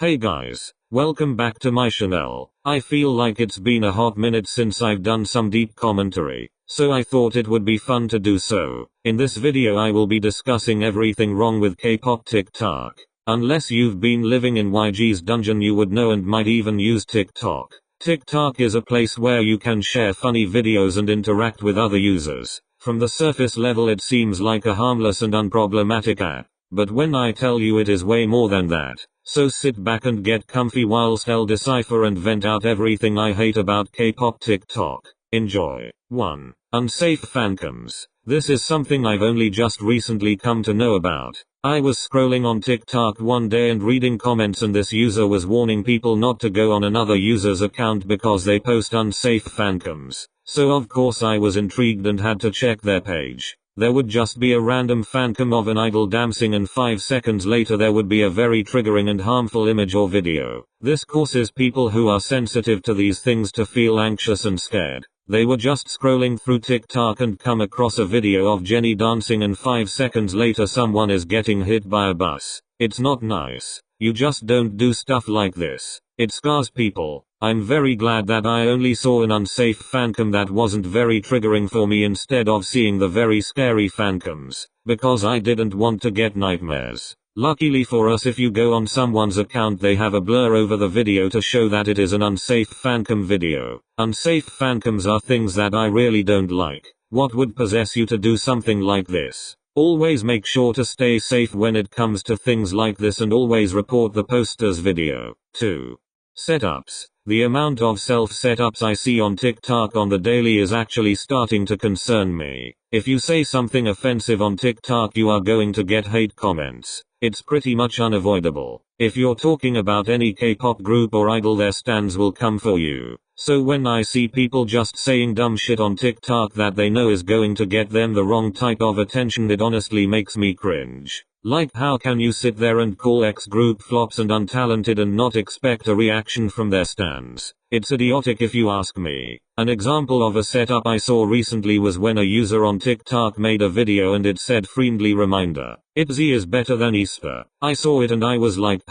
Hey guys, welcome back to my channel. I feel like it's been a hot minute since I've done some deep commentary, so I thought it would be fun to do so. In this video I will be discussing everything wrong with K-pop TikTok. Unless you've been living in YG's dungeon you would know and might even use TikTok. TikTok is a place where you can share funny videos and interact with other users. From the surface level it seems like a harmless and unproblematic app, but when I tell you it is way more than that. So sit back and get comfy whilst I'll decipher and vent out everything I hate about K-pop TikTok. Enjoy. 1. Unsafe fancams. This is something I've only just recently come to know about. I was scrolling on TikTok one day and reading comments and this user was warning people not to go on another user's account because they post unsafe fancams. So of course I was intrigued and had to check their page. There would just be a random fancam of an idol dancing and 5 seconds later there would be a very triggering and harmful image or video. This causes people who are sensitive to these things to feel anxious and scared. They were just scrolling through TikTok and come across a video of Jennie dancing and 5 seconds later someone is getting hit by a bus. It's not nice. You just don't do stuff like this. It scars people. I'm very glad that I only saw an unsafe fancam that wasn't very triggering for me instead of seeing the very scary fancams, because I didn't want to get nightmares. Luckily for us, if you go on someone's account they have a blur over the video to show that it is an unsafe fancam video. Unsafe fancams are things that I really don't like. What would possess you to do something like this? Always make sure to stay safe when it comes to things like this and always report the poster's video. 2. Setups. The amount of self-setups I see on TikTok on the daily is actually starting to concern me. If you say something offensive on TikTok you are going to get hate comments. It's pretty much unavoidable. If you're talking about any K-pop group or idol their stans will come for you. So when I see people just saying dumb shit on TikTok that they know is going to get them the wrong type of attention, it honestly makes me cringe. Like, how can you sit there and call X group flops and untalented and not expect a reaction from their stans? It's idiotic if you ask me. An example of a setup I saw recently was when a user on TikTok made a video and it said friendly reminder, "Itzy is better than Easter." I saw it and I was like,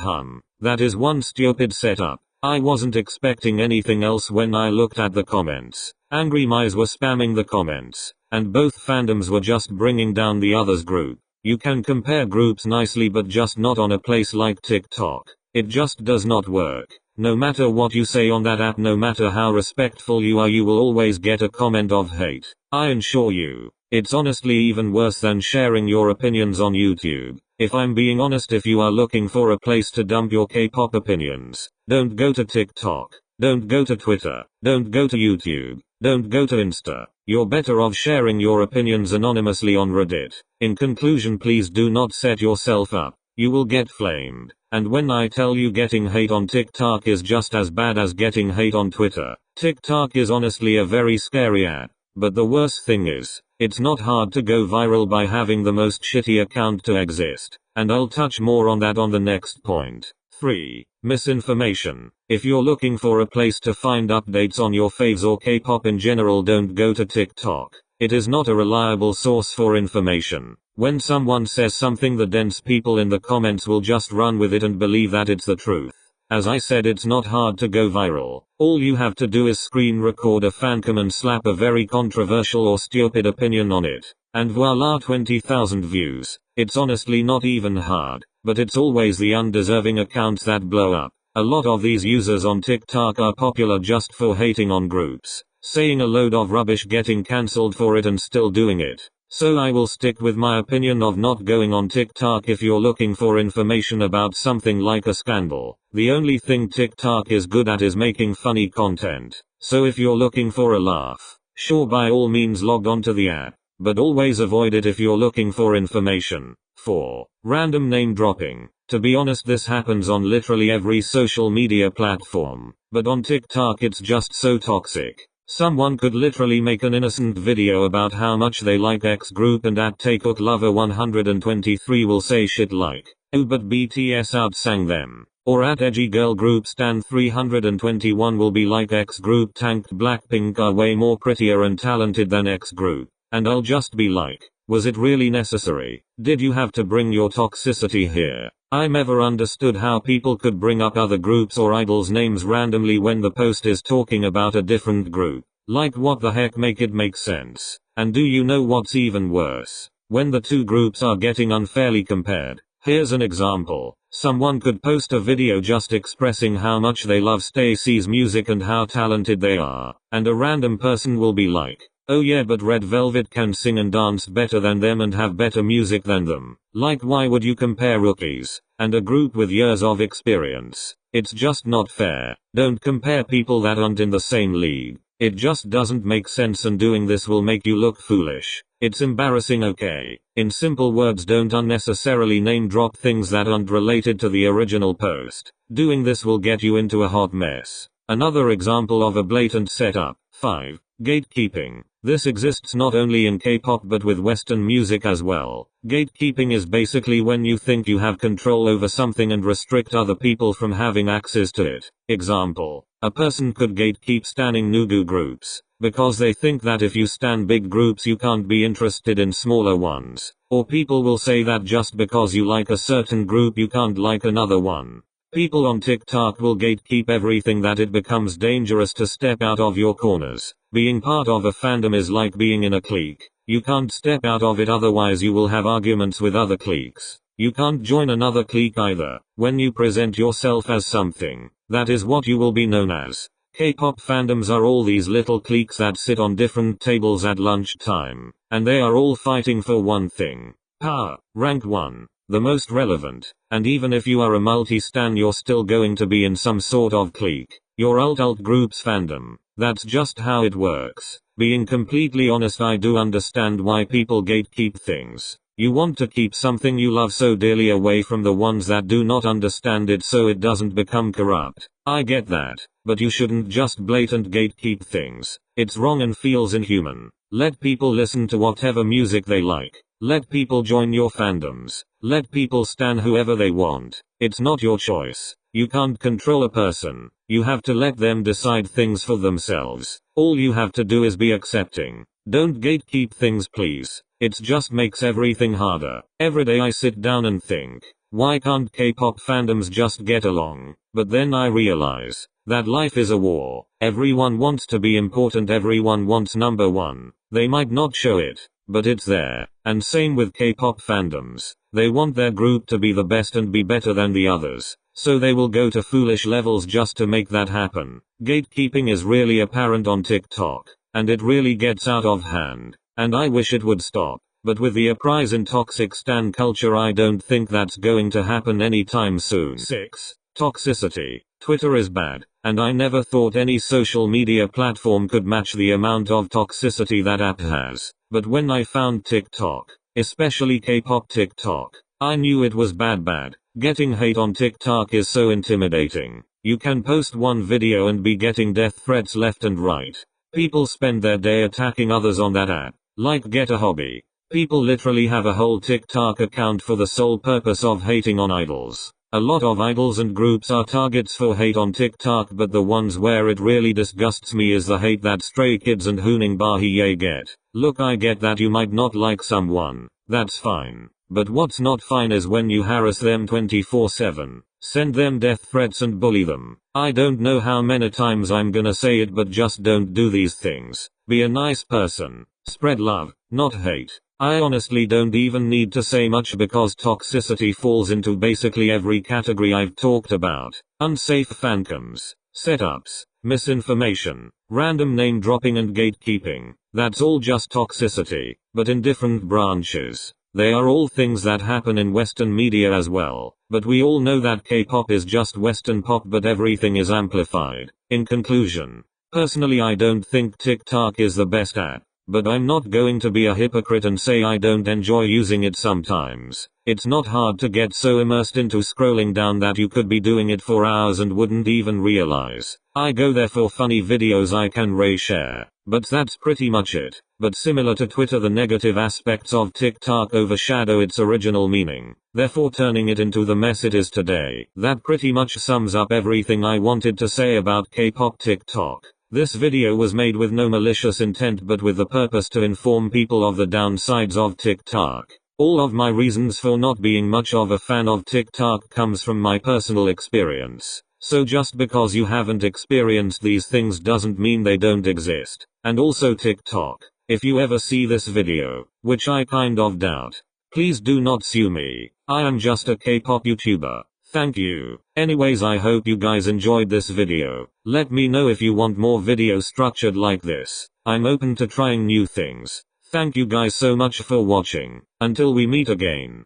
that is one stupid setup. I wasn't expecting anything else when I looked at the comments. Angry mice were spamming the comments, and both fandoms were just bringing down the other's group. You can compare groups nicely but just not on a place like TikTok. It just does not work. No matter what you say on that app, no matter how respectful you are, you will always get a comment of hate. I assure you. It's honestly even worse than sharing your opinions on YouTube. If I'm being honest, if you are looking for a place to dump your K-pop opinions, don't go to TikTok. Don't go to Twitter. Don't go to YouTube. Don't go to Insta. You're better off sharing your opinions anonymously on Reddit. In conclusion, please do not set yourself up. You will get flamed. And when I tell you getting hate on TikTok is just as bad as getting hate on Twitter. TikTok is honestly a very scary app. But the worst thing is, it's not hard to go viral by having the most shitty account to exist. And I'll touch more on that on the next point. 3. Misinformation. If you're looking for a place to find updates on your faves or K-pop in general, don't go to TikTok. It is not a reliable source for information. When someone says something, the dense people in the comments will just run with it and believe that it's the truth. As I said, it's not hard to go viral. All you have to do is screen record a fancam and slap a very controversial or stupid opinion on it. And voila, 20,000 views. It's honestly not even hard, but it's always the undeserving accounts that blow up. A lot of these users on TikTok are popular just for hating on groups, saying a load of rubbish, getting cancelled for it and still doing it. So I will stick with my opinion of not going on TikTok if you're looking for information about something like a scandal. The only thing TikTok is good at is making funny content. So if you're looking for a laugh, sure, by all means log on to the app, but always avoid it if you're looking for information. 4. Random name dropping. To be honest, this happens on literally every social media platform, but on TikTok it's just so toxic. Someone could literally make an innocent video about how much they like X group and at Takeout Lover 123 will say shit like, "Oh but BTS outsang them." Or at Edgy Girl Group Stan 321 will be like, "X group tanked, Blackpink are way more prettier and talented than X group." And I'll just be like, was it really necessary? Did you have to bring your toxicity here? I never understood how people could bring up other groups or idols' names randomly when the post is talking about a different group. Like, what the heck, make it make sense. And do you know what's even worse? When the two groups are getting unfairly compared. Here's an example. Someone could post a video just expressing how much they love Stacy's music and how talented they are, and a random person will be like, oh yeah, but Red Velvet can sing and dance better than them and have better music than them. Like, why would you compare rookies and a group with years of experience? It's just not fair. Don't compare people that aren't in the same league. It just doesn't make sense, and doing this will make you look foolish. It's embarrassing. Okay. In simple words, don't unnecessarily name drop things that aren't related to the original post. Doing this will get you into a hot mess. Another example of a blatant setup. 5. Gatekeeping. This exists not only in K-pop but with Western music as well. Gatekeeping is basically when you think you have control over something and restrict other people from having access to it. Example. A person could gatekeep standing nugu groups, because they think that if you stan big groups you can't be interested in smaller ones. Or people will say that just because you like a certain group you can't like another one. People on TikTok will gatekeep everything that it becomes dangerous to step out of your corners. Being part of a fandom is like being in a clique. You can't step out of it, otherwise you will have arguments with other cliques. You can't join another clique either. When you present yourself as something, that is what you will be known as. K-pop fandoms are all these little cliques that sit on different tables at lunchtime, and they are all fighting for one thing: power. Rank 1. The most relevant. And even if you are a multi-stan, you're still going to be in some sort of clique. Your alt group's fandom. That's just how it works. Being completely honest, I do understand why people gatekeep things. You want to keep something you love so dearly away from the ones that do not understand it so it doesn't become corrupt. I get that. But you shouldn't just blatant gatekeep things. It's wrong and feels inhuman. Let people listen to whatever music they like. Let people join your fandoms. Let people stan whoever they want. It's not your choice. You can't control a person. You have to let them decide things for themselves. All you have to do is be accepting. Don't gatekeep things, please. It just makes everything harder. Every day I sit down and think, why can't K-pop fandoms just get along? But then I realize that life is a war. Everyone wants to be important. Everyone wants number one. They might not show it, but it's there. And same with K-pop fandoms. They want their group to be the best and be better than the others. So they will go to foolish levels just to make that happen. Gatekeeping is really apparent on TikTok, and it really gets out of hand. And I wish it would stop. But with the uprise in toxic stan culture, I don't think that's going to happen anytime soon. 6. Toxicity. Twitter is bad, and I never thought any social media platform could match the amount of toxicity that app has. But when I found TikTok, especially K-pop TikTok, I knew it was bad. Getting hate on TikTok is so intimidating. You can post one video and be getting death threats left and right. People spend their day attacking others on that app. Like, get a hobby. People literally have a whole TikTok account for the sole purpose of hating on idols. A lot of idols and groups are targets for hate on TikTok, but the ones where it really disgusts me is the hate that Stray Kids and Hooning Bahiyyih get. Look, I get that you might not like someone. That's fine. But what's not fine is when you harass them 24/7, send them death threats and bully them. I don't know how many times I'm gonna say it, but just don't do these things. Be a nice person. Spread love, not hate. I honestly don't even need to say much because toxicity falls into basically every category I've talked about. Unsafe fancams, setups, misinformation, random name dropping and gatekeeping. That's all just toxicity, but in different branches. They are all things that happen in Western media as well, but we all know that K-pop is just Western pop, but everything is amplified. In conclusion, personally I don't think TikTok is the best app, but I'm not going to be a hypocrite and say I don't enjoy using it sometimes. It's not hard to get so immersed into scrolling down that you could be doing it for hours and wouldn't even realize. I go there for funny videos I can reshare, but that's pretty much it. But similar to Twitter, the negative aspects of TikTok overshadow its original meaning, therefore turning it into the mess it is today. That pretty much sums up everything I wanted to say about K-pop TikTok. This video was made with no malicious intent but with the purpose to inform people of the downsides of TikTok. All of my reasons for not being much of a fan of TikTok comes from my personal experience. So just because you haven't experienced these things doesn't mean they don't exist. And also TikTok, if you ever see this video, which I kind of doubt, please do not sue me. I am just a K-pop YouTuber. Thank you. Anyways, I hope you guys enjoyed this video. Let me know if you want more videos structured like this. I'm open to trying new things. Thank you guys so much for watching. Until we meet again.